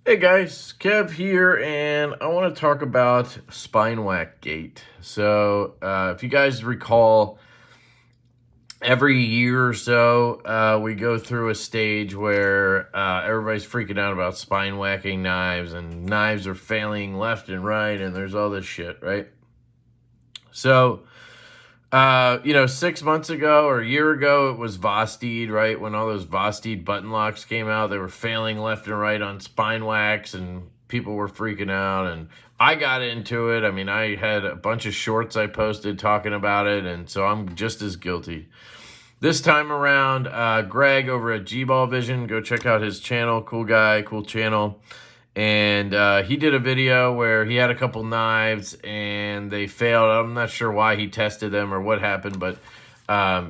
Hey guys, Kev here, and I want to talk about spine whack gate. So, if you guys recall, every year or so, we go through a stage where everybody's freaking out about spine whacking knives, and knives are failing left and right, and there's all this shit, right? So, 6 months ago or a year ago, it was Vosteed, right? When all those Vosteed button locks came out, they were failing left and right on spine wax, and people were freaking out. And I got into it. I mean, I had a bunch of shorts I posted talking about it, and so I'm just as guilty. This time around, Greg over at G-Ball Vision, go check out his channel. Cool guy, cool channel. And he did a video where he had a couple knives and they failed. I'm not sure why he tested them or what happened, but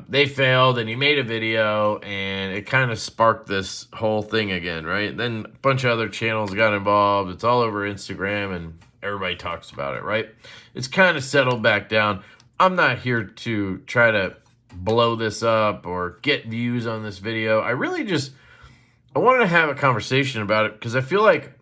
they failed, and he made a video, and it kind of sparked this whole thing again, right? Then a bunch of other channels got involved. It's all over Instagram, and everybody talks about it, right? It's kind of settled back down. I'm not here to try to blow this up or get views on this video. I wanted to have a conversation about it because I feel like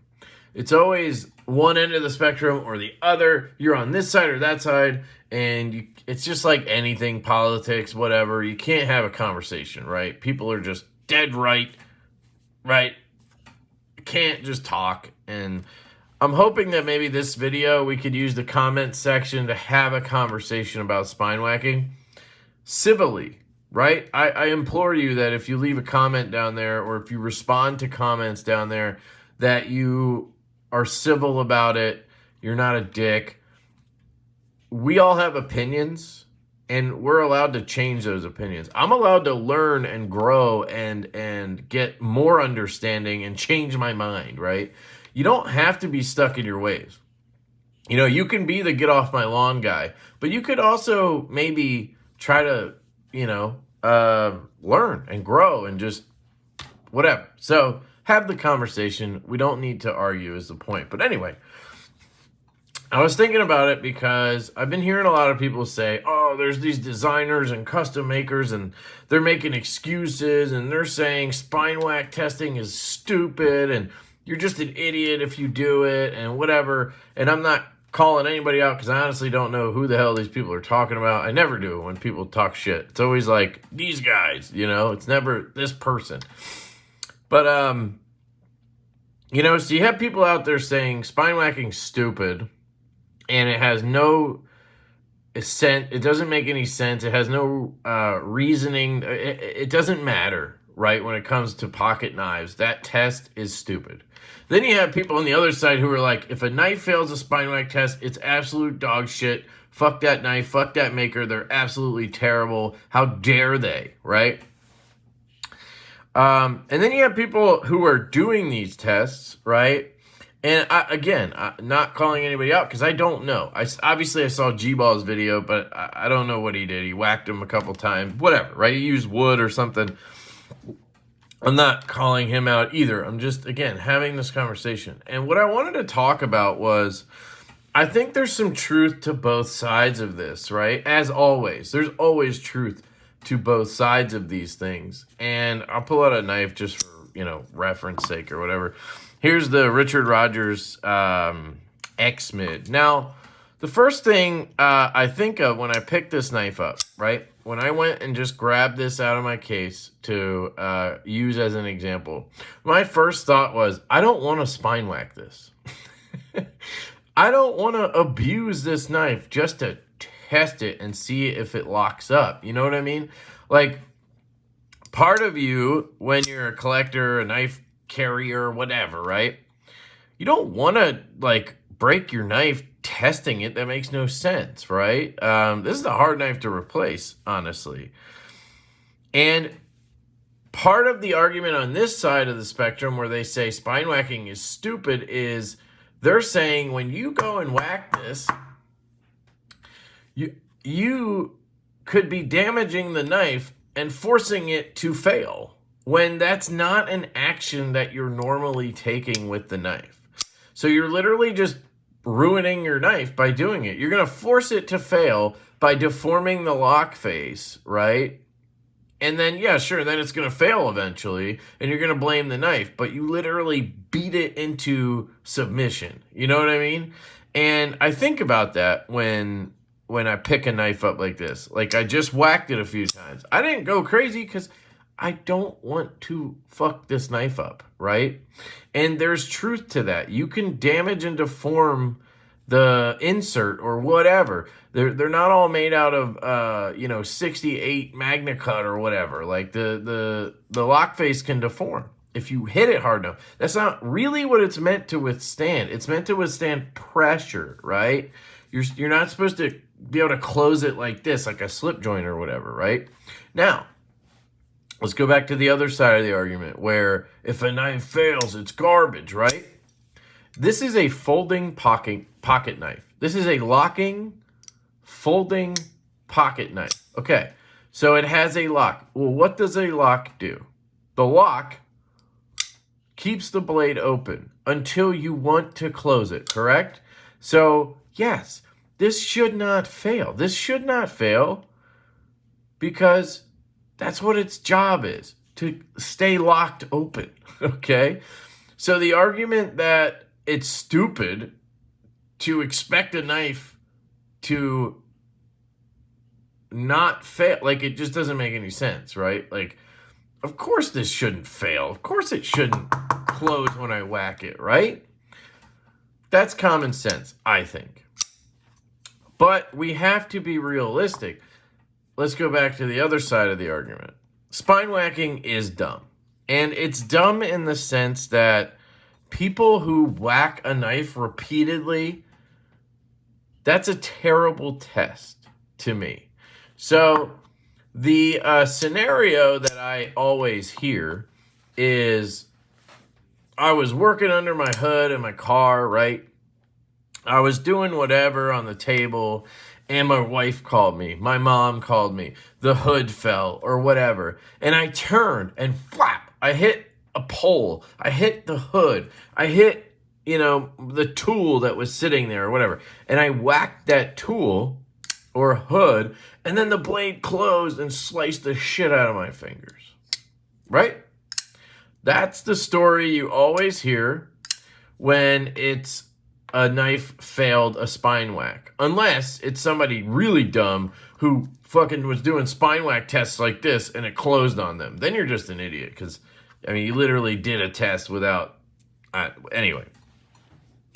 it's always one end of the spectrum or the other. You're on this side or that side, and it's just like anything, politics, whatever. You can't have a conversation, right? People are just dead right? Can't just talk. And I'm hoping that maybe this video, we could use the comment section to have a conversation about spine whacking civilly, right? I implore you that if you leave a comment down there or if you respond to comments down there, that you are civil about it. You're not a dick. We all have opinions, and we're allowed to change those opinions. I'm allowed to learn and grow and get more understanding and change my mind, right? You don't have to be stuck in your ways. You can be the get off my lawn guy, but you could also maybe try to, learn and grow and just whatever. So have the conversation. We don't need to argue is the point. But anyway, I was thinking about it because I've been hearing a lot of people say, oh, there's these designers and custom makers, and they're making excuses, and they're saying spine whack testing is stupid, and you're just an idiot if you do it, and whatever. And I'm not calling anybody out because I honestly don't know who the hell these people are talking about. I never do when people talk shit. It's always like, these guys, it's never this person. But, so you have people out there saying spine whacking's stupid, and it has no sense. It doesn't make any sense. It has no reasoning. It doesn't matter, right, when it comes to pocket knives. That test is stupid. Then you have people on the other side who are like, if a knife fails a spine whack test, it's absolute dog shit. Fuck that knife. Fuck that maker. They're absolutely terrible. How dare they, right? And then you have people who are doing these tests, right? And I'm not calling anybody out because I don't know. Obviously I saw G-Ball's video, but I don't know what he did. He whacked him a couple times, whatever, right? He used wood or something. I'm not calling him out either. I'm just, again, having this conversation. And what I wanted to talk about was, I think there's some truth to both sides of this, right? As always, there's always truth to both sides of these things. And I'll pull out a knife just for, reference sake or whatever. Here's the Richard Rogers X-Mid. Now, the first thing I think of when I picked this knife up, right? When I went and just grabbed this out of my case to use as an example, my first thought was, I don't want to spine whack this. I don't want to abuse this knife just to test it and see if it locks up. You know what I mean? Like, part of you, when you're a collector, a knife carrier, whatever, right? You don't want to, break your knife testing it. That makes no sense, right? This is a hard knife to replace, honestly. And part of the argument on this side of the spectrum where they say spine whacking is stupid is they're saying when you go and whack this, you could be damaging the knife and forcing it to fail when that's not an action that you're normally taking with the knife. So you're literally just ruining your knife by doing it. You're going to force it to fail by deforming the lock face, right? And then, yeah, sure, then it's going to fail eventually, and you're going to blame the knife. But you literally beat beat it into submission. You know what I mean? And I think about that when I pick a knife up like this. Like, I just whacked it a few times. I didn't go crazy because I don't want to fuck this knife up, right? And there's truth to that. You can damage and deform the insert or whatever. They're not all made out of 68 Magna Cut or whatever. Like, the lock face can deform if you hit it hard enough. That's not really what it's meant to withstand. It's meant to withstand pressure, right? You're not supposed to be able to close it like this, like a slip joint or whatever, right? Now, let's go back to the other side of the argument where if a knife fails, it's garbage, right? This is a folding pocket knife. This is a locking, folding pocket knife. Okay, so it has a lock. Well, what does a lock do? The lock keeps the blade open until you want to close it, correct? So, yes, this should not fail. This should not fail because that's what its job is, to stay locked open, okay? So the argument that it's stupid to expect a knife to not fail, like, it just doesn't make any sense, right? Like, of course this shouldn't fail. Of course it shouldn't close when I whack it, right? That's common sense, I think. But we have to be realistic. Let's go back to the other side of the argument. Spine whacking is dumb. And it's dumb in the sense that people who whack a knife repeatedly, that's a terrible test to me. So the scenario that I always hear is I was working under my hood in my car, right? I was doing whatever on the table, and my wife called me. My mom called me. The hood fell or whatever. And I turned and flap. I hit a pole. I hit the hood. I hit, the tool that was sitting there or whatever. And I whacked that tool or hood, and then the blade closed and sliced the shit out of my fingers. Right? That's the story you always hear when it's a knife failed a spine whack. Unless it's somebody really dumb who fucking was doing spine whack tests like this and it closed on them. Then you're just an idiot because, you literally did a test without... anyway.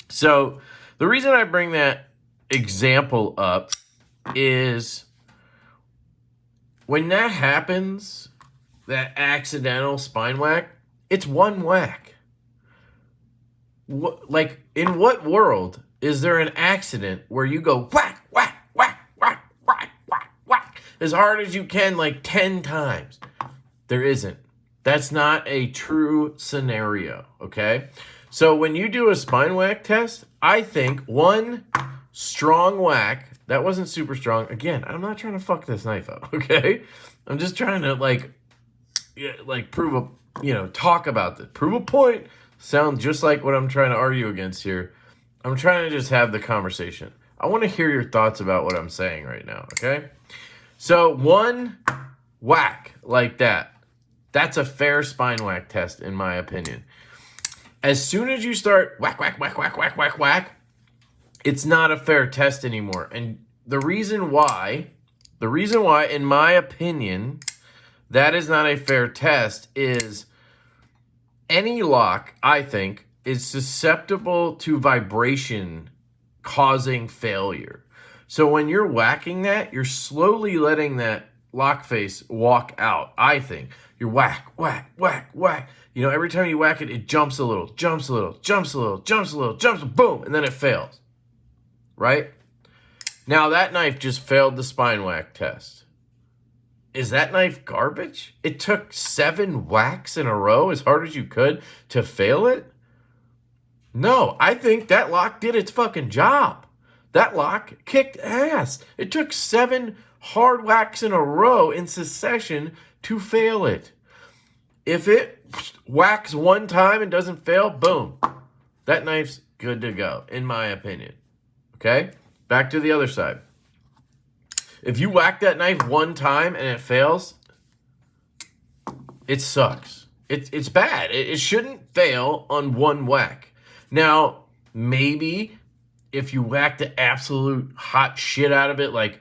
So the reason I bring that example up is when that happens, that accidental spine whack, it's one whack. Like, in what world is there an accident where you go whack, whack, whack, whack, whack, whack, whack, as hard as you can, like 10 times? There isn't. That's not a true scenario, okay? So when you do a spine whack test, I think one strong whack, that wasn't super strong. Again, I'm not trying to fuck this knife up, okay? I'm just trying to, prove talk about this. Prove a point. Sounds just like what I'm trying to argue against here. I'm trying to just have the conversation. I want to hear your thoughts about what I'm saying right now, okay? So one whack like that, that's a fair spine whack test in my opinion. As soon as you start whack, whack, whack, whack, whack, whack, whack, it's not a fair test anymore. And the reason why, in my opinion, that is not a fair test is any lock, I think, is susceptible to vibration causing failure. So when you're whacking that, you're slowly letting that lock face walk out, I think. You're whack, whack, whack, whack. Every time you whack it, it jumps a little, jumps a little, jumps a little, jumps a little, jumps, boom, and then it fails. Right? Now that knife just failed the spine whack test. Is that knife garbage? It took 7 whacks in a row as hard as you could to fail it? No, I think that lock did its fucking job. That lock kicked ass. It took 7 hard whacks in a row in succession to fail it. If it whacks one time and doesn't fail, boom. That knife's good to go, in my opinion. Okay? Back to the other side. If you whack that knife one time and it fails, it sucks. It's bad. It shouldn't fail on one whack. Now, maybe if you whack the absolute hot shit out of it, like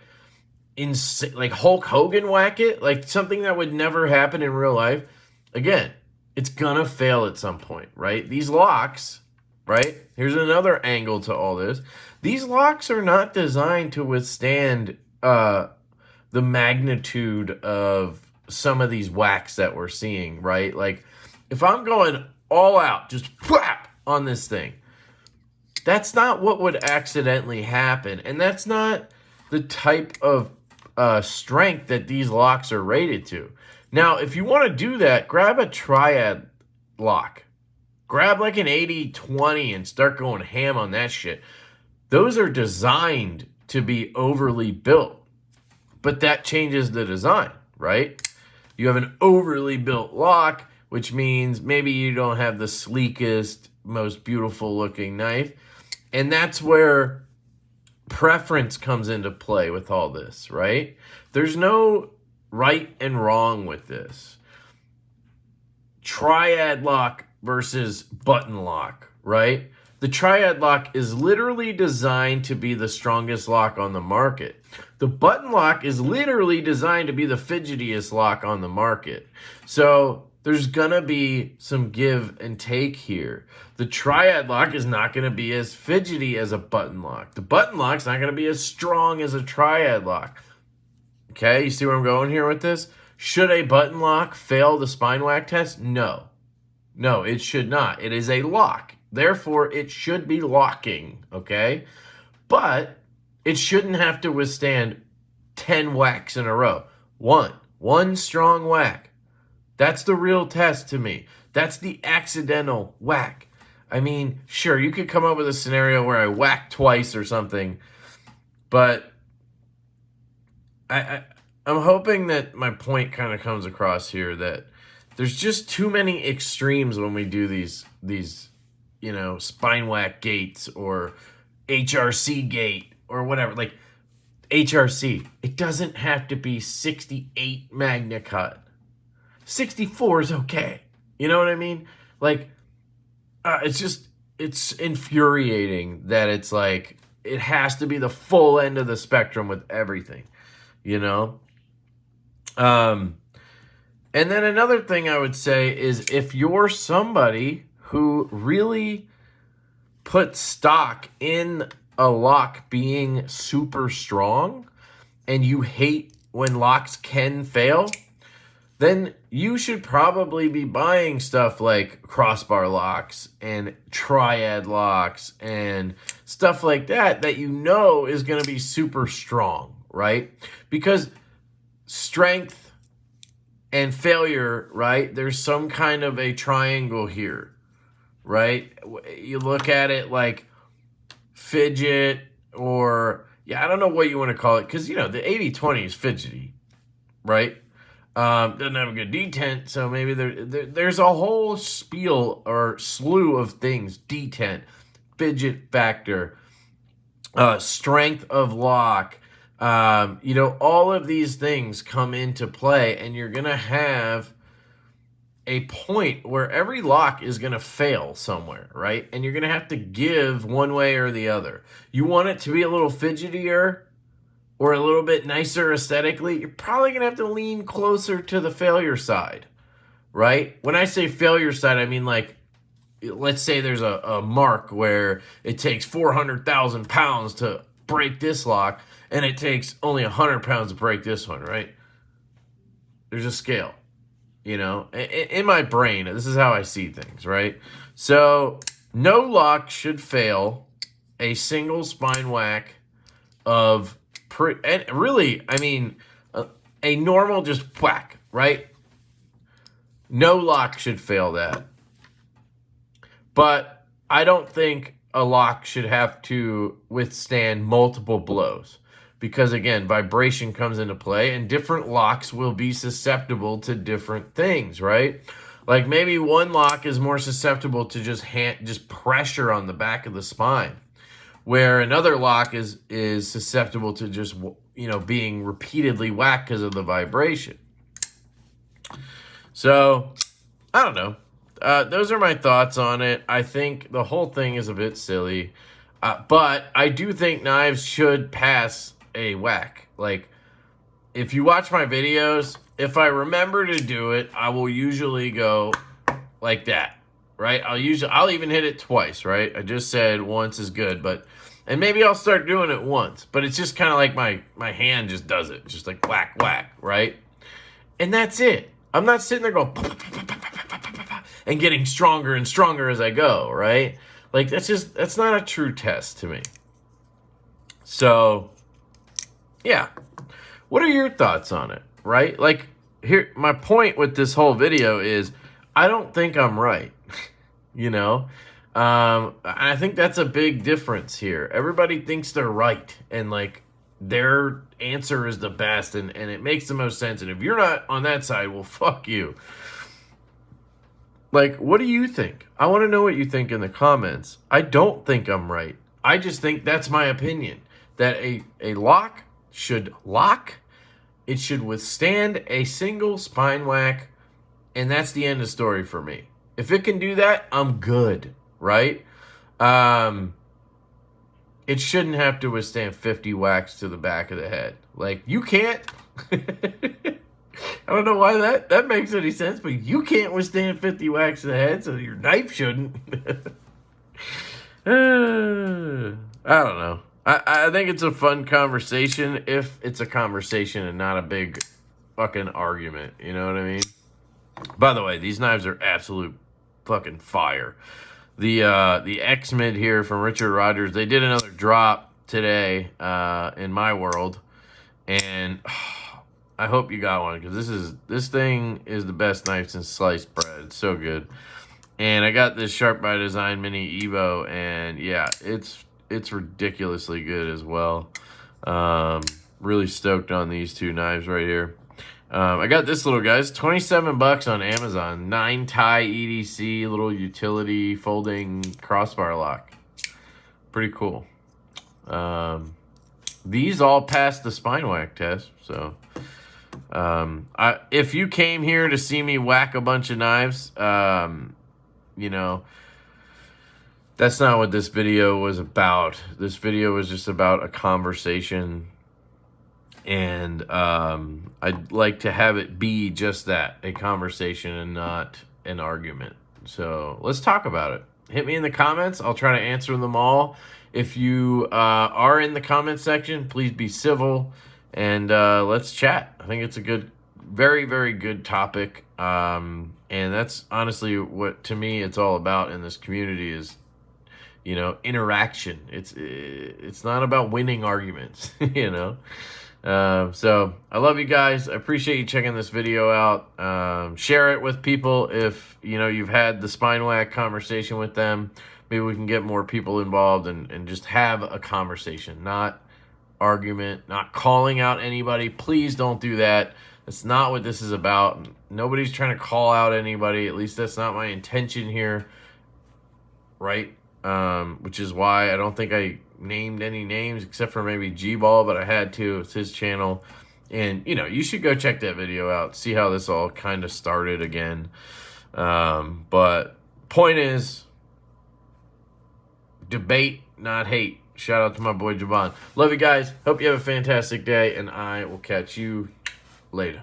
Hulk Hogan whack it, like something that would never happen in real life, again, it's gonna fail at some point, right? These locks, right? Here's another angle to all this. These locks are not designed to withstand the magnitude of some of these whacks that we're seeing, right? Like, if I'm going all out, just whap on this thing, that's not what would accidentally happen. And that's not the type of strength that these locks are rated to. Now, if you want to do that, grab a triad lock. Grab like an 80-20 and start going ham on that shit. Those are designed to be overly built, but that changes the design, right? You have an overly built lock, which means maybe you don't have the sleekest, most beautiful looking knife. And that's where preference comes into play with all this, right? There's no right and wrong with this. Triad lock versus button lock, right? The triad lock is literally designed to be the strongest lock on the market. The button lock is literally designed to be the fidgetiest lock on the market. So there's gonna be some give and take here. The triad lock is not gonna be as fidgety as a button lock. The button lock's not gonna be as strong as a triad lock. Okay, you see where I'm going here with this? Should a button lock fail the spine whack test? No. No, it should not. It is a lock. Therefore, it should be locking, okay? But it shouldn't have to withstand 10 whacks in a row. One strong whack. That's the real test to me. That's the accidental whack. I mean, sure, you could come up with a scenario where I whack twice or something, but I'm hoping that my point kind of comes across here, that there's just too many extremes when we do these you know, spine whack gates or HRC gate or whatever. Like HRC, it doesn't have to be 68 magna cut. 64 is okay. You know what I mean? Like, it's infuriating that it's like, it has to be the full end of the spectrum with everything, you know? And then another thing I would say is, if you're somebody who really puts stock in a lock being super strong and you hate when locks can fail, then you should probably be buying stuff like crossbar locks and triad locks and stuff like that, that you know is going to be super strong, right? Because strength and failure, right? There's some kind of a triangle here, right? You look at it like fidget, or, yeah, I don't know what you want to call it, because, you know, the 80-20 is fidgety, right? Doesn't have a good detent, so maybe there's a whole spiel or slew of things: detent, fidget factor, strength of lock, you know, all of these things come into play, and you're gonna have a point where every lock is gonna fail somewhere, right? And you're gonna have to give one way or the other. You want it to be a little fidgetier or a little bit nicer aesthetically, you're probably going to have to lean closer to the failure side, right? When I say failure side, I mean, like, let's say there's a mark where it takes 400,000 pounds to break this lock, and it takes only 100 pounds to break this one, right? There's a scale, you know? In my brain, this is how I see things, right? So no lock should fail a single spine whack of... and really, I mean, a normal just whack, right? No lock should fail that. But I don't think a lock should have to withstand multiple blows, because, again, vibration comes into play, and different locks will be susceptible to different things, right? Like, maybe one lock is more susceptible to just pressure on the back of the spine, where another lock is susceptible to just, you know, being repeatedly whacked because of the vibration. So I don't know. Those are my thoughts on it. I think the whole thing is a bit silly. But I do think knives should pass a whack. Like, if you watch my videos, if I remember to do it, I will usually go like that, right? I'll even hit it twice, right? I just said once is good, and maybe I'll start doing it once, but it's just kind of like my hand just does it, just like whack, whack, right? And that's it. I'm not sitting there going and getting stronger and stronger as I go, right? Like, that's not a true test to me. So, yeah. What are your thoughts on it, right? Like, here, my point with this whole video is I don't think I'm right, you know? I think that's a big difference here. Everybody thinks they're right, and, like, their answer is the best, and it makes the most sense. And if you're not on that side, well, fuck you. Like, what do you think? I want to know what you think in the comments. I don't think I'm right. I just think that's my opinion. That a lock should lock. It should withstand a single spine whack. And that's the end of the story for me. If it can do that, I'm good, right? It shouldn't have to withstand 50 whacks to the back of the head. Like, you can't. I don't know why that makes any sense, but you can't withstand 50 whacks to the head, so your knife shouldn't. I don't know. I think it's a fun conversation if it's a conversation and not a big fucking argument. You know what I mean? By the way, these knives are absolute fucking fire. The X-Mid here from Richard Rogers, they did another drop today in my world, and I hope you got one, because this thing is the best knife since sliced bread. It's so good. And I got this Sharp by Design Mini Evo, and yeah, it's ridiculously good as well. Really stoked on these two knives right here. I got this little guy. It's 27 bucks on Amazon. 9-tie EDC, little utility folding crossbar lock. Pretty cool. These all passed the spine whack test, so if you came here to see me whack a bunch of knives, you know, that's not what this video was about. This video was just about a conversation, and I'd like to have it be just that, a conversation and not an argument. So let's talk about it. Hit me in the comments. I'll try to answer them all. If you are in the comment section, please be civil, and let's chat. I think it's a good, very, very good topic. And that's honestly what, to me, it's all about in this community is, you know, interaction. It's not about winning arguments, you know. So I love you guys. I appreciate you checking this video out. Share it with people if, you know, you've had the spine whack conversation with them. Maybe we can get more people involved and just have a conversation, not argument, not calling out anybody. Please don't do that. That's not what this is about. Nobody's trying to call out anybody. At least that's not my intention here, right? Which is why I don't think I named any names except for maybe G-Ball, but I had to. It's his channel. And, you know, you should go check that video out, see how this all kind of started again. But point is, debate, not hate. Shout out to my boy Javon. Love you guys. Hope you have a fantastic day, and I will catch you later.